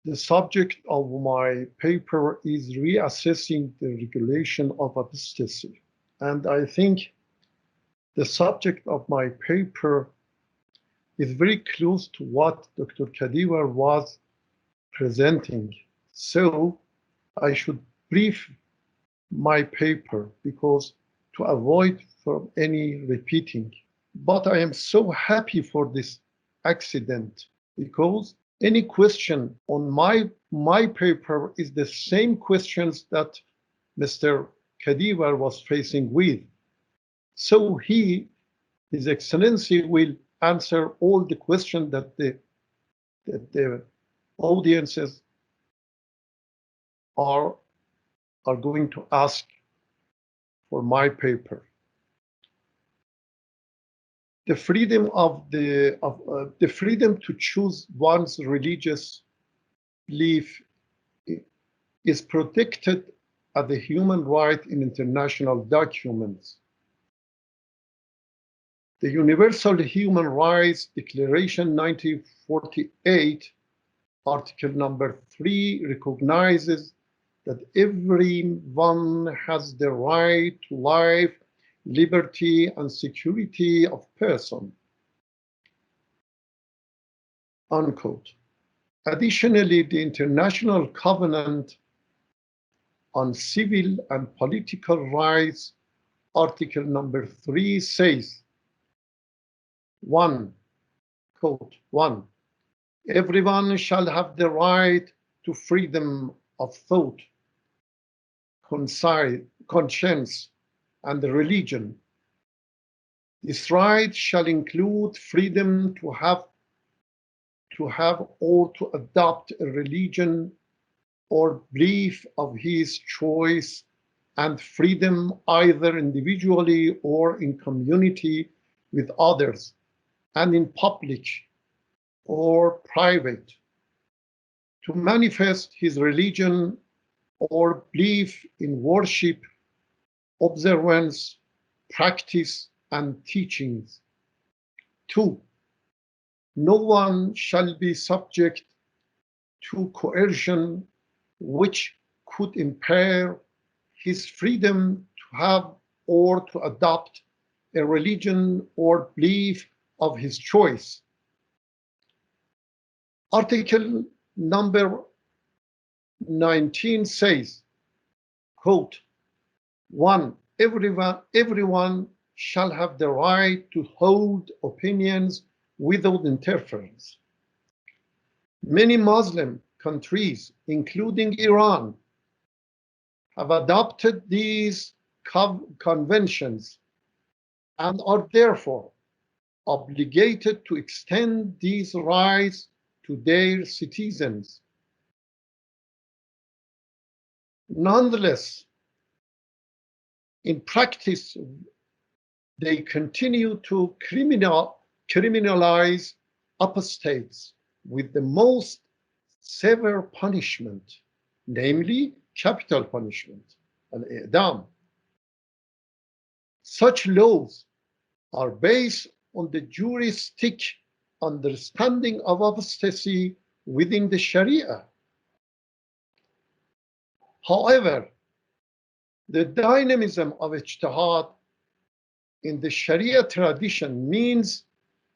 The subject of my paper is reassessing the regulation of apostasy. And I think the subject of my paper is very close to what Dr. Kadiwar was presenting. So I should brief my paper because to avoid from any repeating. But I am so happy for this accident because any question on my paper is the same questions that Mr. Kadiwar was facing with. So His Excellency will answer all the questions that the audiences are going to ask for my paper. The freedom the freedom to choose one's religious belief is protected as a human right in international documents. The Universal Human Rights Declaration 1948, Article number 3, recognizes that everyone has the right to life, liberty, and security of person. Unquote. Additionally, the International Covenant on Civil and Political Rights, Article number 3 says, quote, 1. Everyone shall have the right to freedom of thought, conscience, and religion. This right shall include freedom to have or to adopt a religion or belief of his choice, and freedom either individually or in community with others, and in public or private, to manifest his religion or belief in worship, observance, practice, and teachings. 2. No one shall be subject to coercion which could impair his freedom to have or to adopt a religion or belief of his choice. Article number 19 says, quote, 1. Everyone shall have the right to hold opinions without interference. Many Muslim countries, including Iran, have adopted these conventions and are therefore obligated to extend these rights to their citizens. Nonetheless, in practice, they continue to criminalize apostates with the most severe punishment, namely capital punishment, al-i'dam. Such laws are based on the juristic understanding of apostasy within the Sharia. However, the dynamism of ijtihad in the Sharia tradition means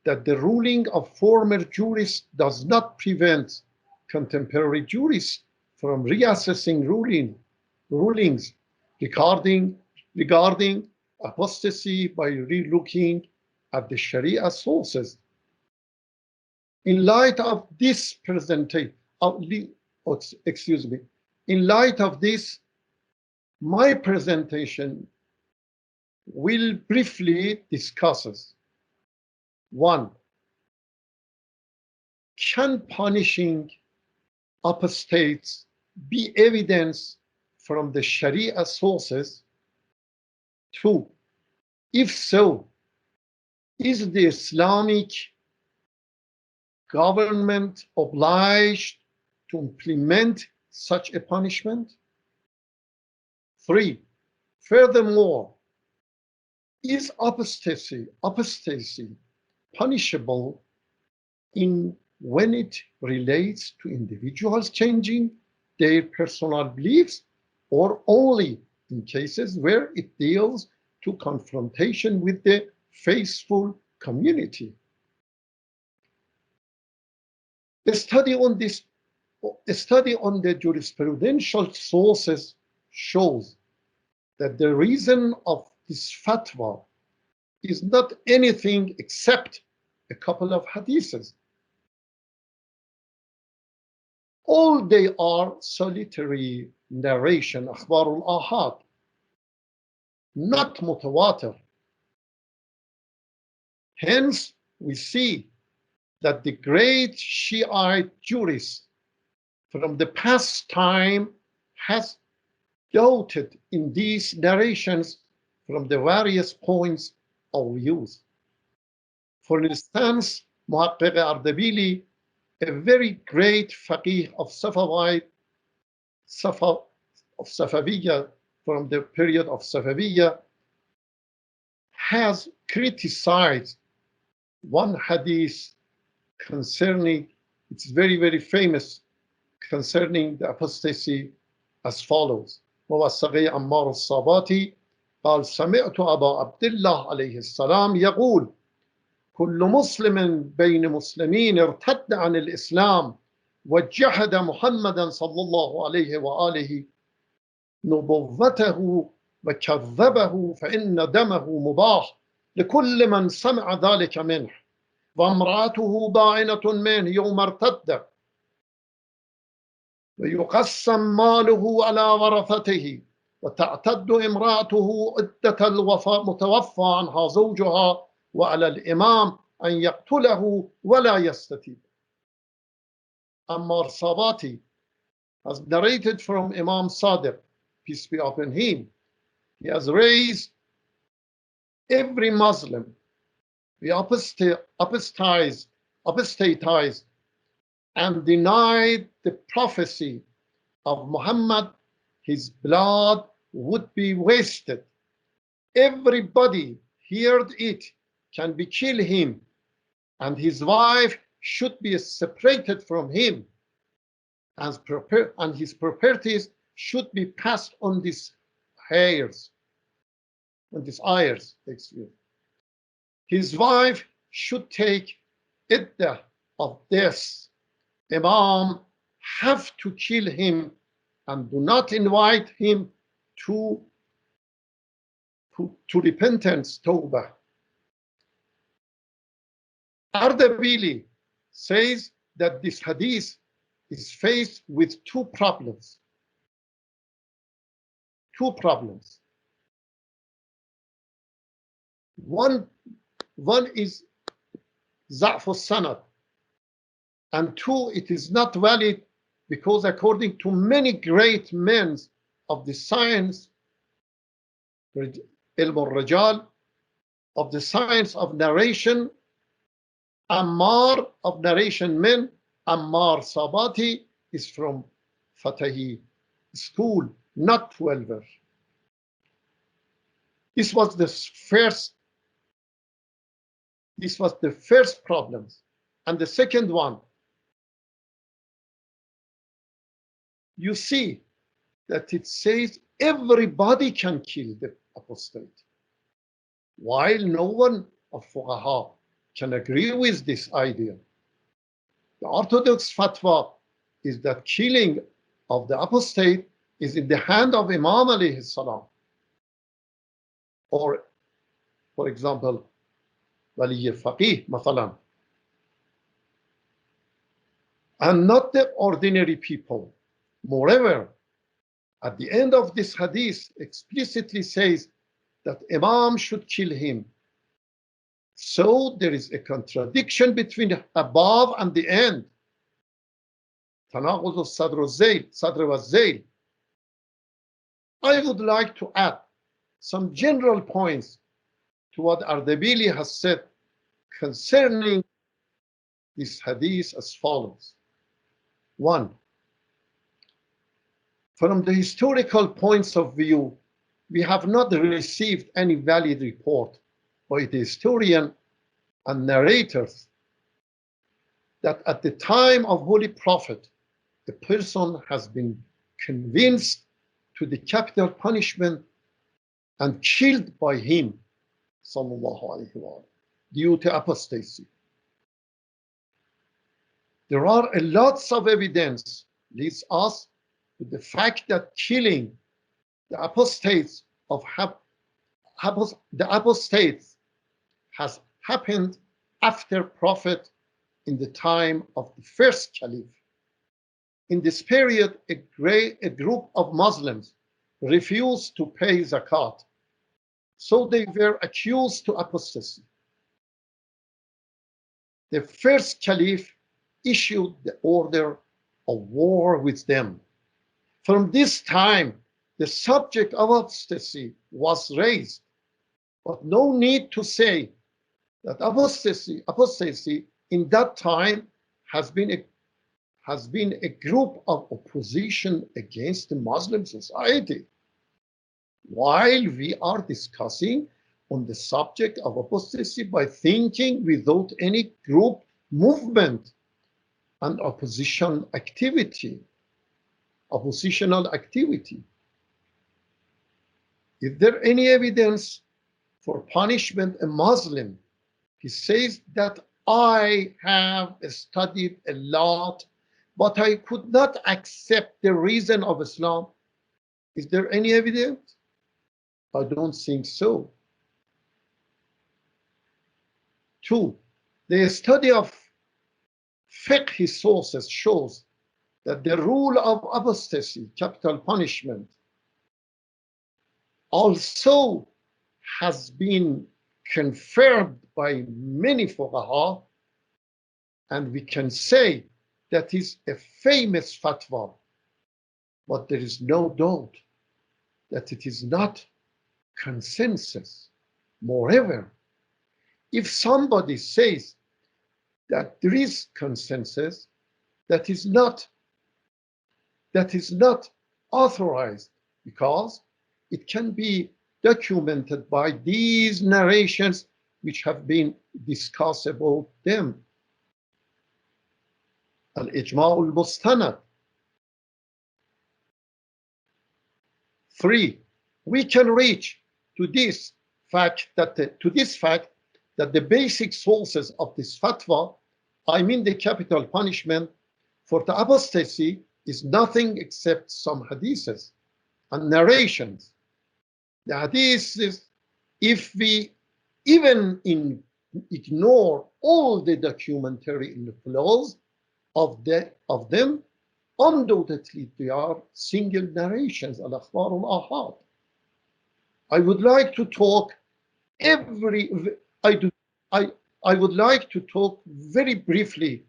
that the ruling of former jurists does not prevent contemporary jurists from reassessing rulings regarding apostasy by relooking at the Sharia sources. In light of this in light of this, my presentation will briefly discuss 1. Can punishing apostates be evidence from the Sharia sources? 2. If so, is the Islamic government obliged to implement such a punishment? 3. Furthermore, is apostasy punishable in when it relates to individuals changing their personal beliefs, or only in cases where it deals to confrontation with the faithful community. A study on the jurisprudential sources shows that the reason of this fatwa is not anything except a couple of hadiths. All they are solitary narration, akhbar al-ahad, not mutawatir. Hence, we see that the great Shiite jurist from the past time has doubted in these narrations from the various points of view. For instance, Mohaghegh Ardebili, a very great faqih of Safaviya, from the period of Safaviya, has criticized one hadith concerning, it's very, very famous, concerning the apostasy as follows. موثقي عمار الصاباتي قال سمعت أبا عبد الله عليه السلام يقول كل مسلم بين مسلمين ارتد عن الإسلام وجحد محمدا صلى الله عليه وآله نبوته وكذبه فإن دمه مباح لكل من سمع ذلك منه وامرأته باعنة منه يوم ارتد ويقسم ماله على ورثته وتعتد امرأته عدة المتوفى عنها زوجها وعلى الإمام أن يقتله ولا يستتيب. Ammar Sabati has narrated from Imam Sadiq, peace be upon him. He has raised every Muslim, the apostatized and denied the prophecy of Muhammad, his blood would be wasted. Everybody heard it can be kill him, and his wife should be separated from him, and his properties should be passed on these heirs, on these heirs. His wife should take iddah of death. Imam have to kill him and do not invite him to repentance, tawbah. Ardebili says that this hadith is faced with two problems. One is Za'f al-Sanad, and two, it is not valid because according to many great men of the science, Ilm al-Rajal, of the science of narration, Ammar of narration men, Ammar Sabati is from Fatahi school, not 12er. This was the first problem. And the second one, you see that it says everybody can kill the apostate, while no one of Fuqaha can agree with this idea. The orthodox fatwa is that killing of the apostate is in the hand of Imam alayhi salam, or, for example, Wali al-Faqih, mathalan, and not the ordinary people. Moreover, at the end of this hadith explicitly says that Imam should kill him. So there is a contradiction between the above and the end. Tanaqud al-Sadr wa-Zayl. I would like to add some general points to what Ardebili has said concerning this hadith as follows. One, from the historical points of view, we have not received any valid report by the historian and narrators that at the time of Holy Prophet, the person has been convinced to the capital punishment and killed by him, sallallahu alaihi wasallam, due to apostasy. There are lots of evidence leads us to the fact that killing the apostates has happened after Prophet in the time of the first Caliph. In this period, a group of Muslims refused to pay zakat, so they were accused to apostasy. The first Caliph issued the order of war with them. From this time, the subject of apostasy was raised, but no need to say that apostasy in that time has been a group of opposition against the Muslim society. While we are discussing on the subject of apostasy by thinking without any group movement and oppositional activity. Is there any evidence for punishment a Muslim? He says that I have studied a lot, but I could not accept the reason of Islam. Is there any evidence? I don't think so. 2, the study of fiqh sources shows that the rule of apostasy, capital punishment, also has been confirmed by many fuqaha, and we can say that is a famous fatwa, but there is no doubt that it is not consensus. Moreover, if somebody says that there is consensus, that is not authorized, because it can be documented by these narrations which have been discussed about them. Al-Ijma' al-Mustanad. 3, we can reach to this fact that the basic sources of this fatwa, I mean the capital punishment for the apostasy, is nothing except some hadiths and narrations. The hadiths, if we even ignore all the documentary inflows of them, undoubtedly they are single narrations, al-akhbar al-ahad. I would like to talk I would like to talk very briefly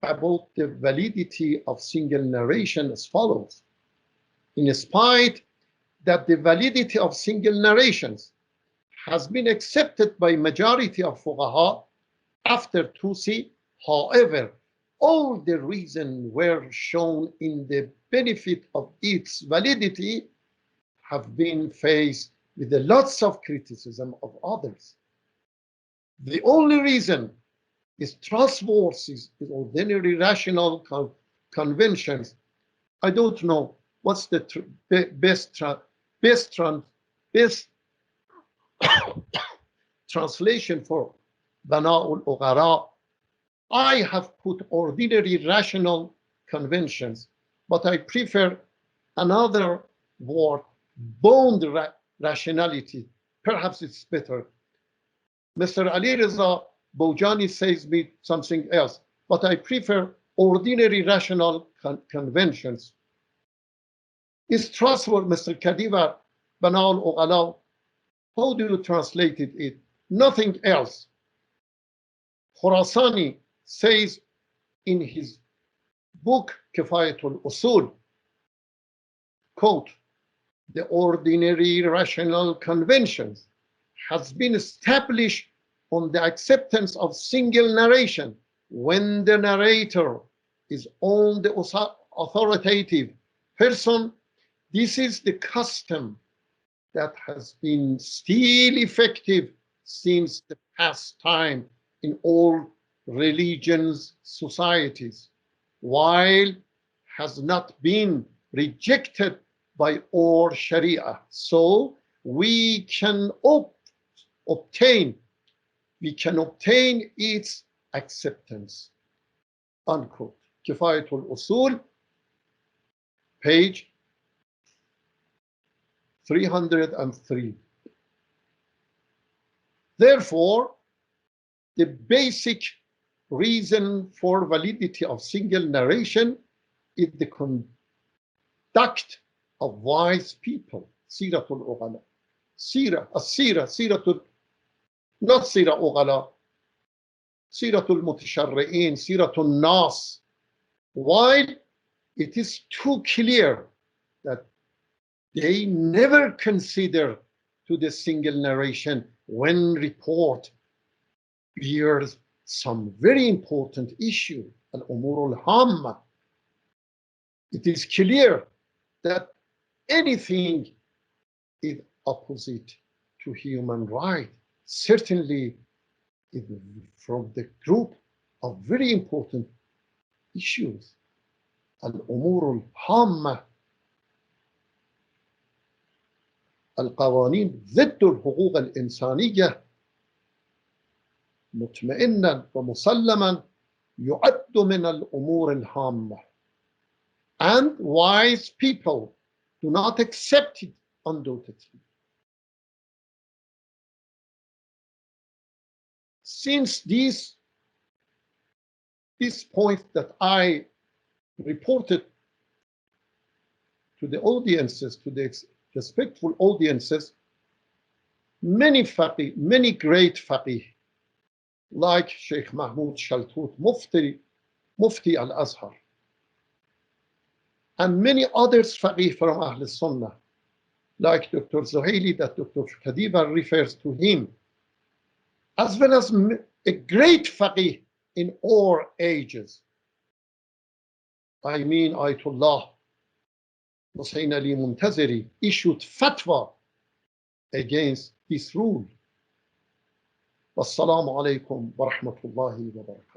about the validity of single narration as follows. In spite that the validity of single narrations has been accepted by majority of fuqaha after Tusi, however, all the reasons were shown in the benefit of its validity have been faced with lots of criticism of others. The only reason is trustworthy, ordinary rational conventions. I don't know what's the best translation for Bana'ul Ughara. I have put ordinary rational conventions, but I prefer another word, bound rationality. Perhaps it's better. Mr. Ali Reza Bojani says me something else, but I prefer ordinary rational conventions. Is trustworthy, Mr. Kadiva Banal Ughalaw? How do you translate it? Nothing else. Khorasani says in his book Kifayatul Usul, quote, the ordinary rational conventions has been established on the acceptance of single narration when the narrator is on the authoritative person. This is the custom that has been still effective since the past time in all religions, societies, while has not been rejected by all Sharia. So we can obtain its acceptance. Unquote. Kifayatul Usul, page 303. Therefore, the basic reason for validity of single narration is the conduct of wise people. Siratul Ughala. Siratul, not Sira Ughala, Siratul Mutasharri'in, Siratul Nas. While it is too clear that they never consider to the single narration when report bears some very important issue, al-umur al-hamma. It is clear that anything is opposite to human right. Certainly, from the group of very important issues, al-umur al-hamma, القوانين ضد الحقوق الإنسانية مطمئنا ومسلما يعد من الأمور الهامة. And wise people do not accept it undoubtedly. Since this point that I reported to the audiences, to the respectful audiences, many faqih, many great faqih, like Sheikh Mahmoud Shaltut, Mufti al-Azhar, and many others faqih from Ahl Sunnah, like Dr. Zuhaili, that Dr. Khadiva refers to him, as well as a great faqih in all ages. I mean, Ayatollah Mostafa Mohaghegh issued fatwa against this rule. Wassalamu alaikum wa rahmatullahi wa barakatuh.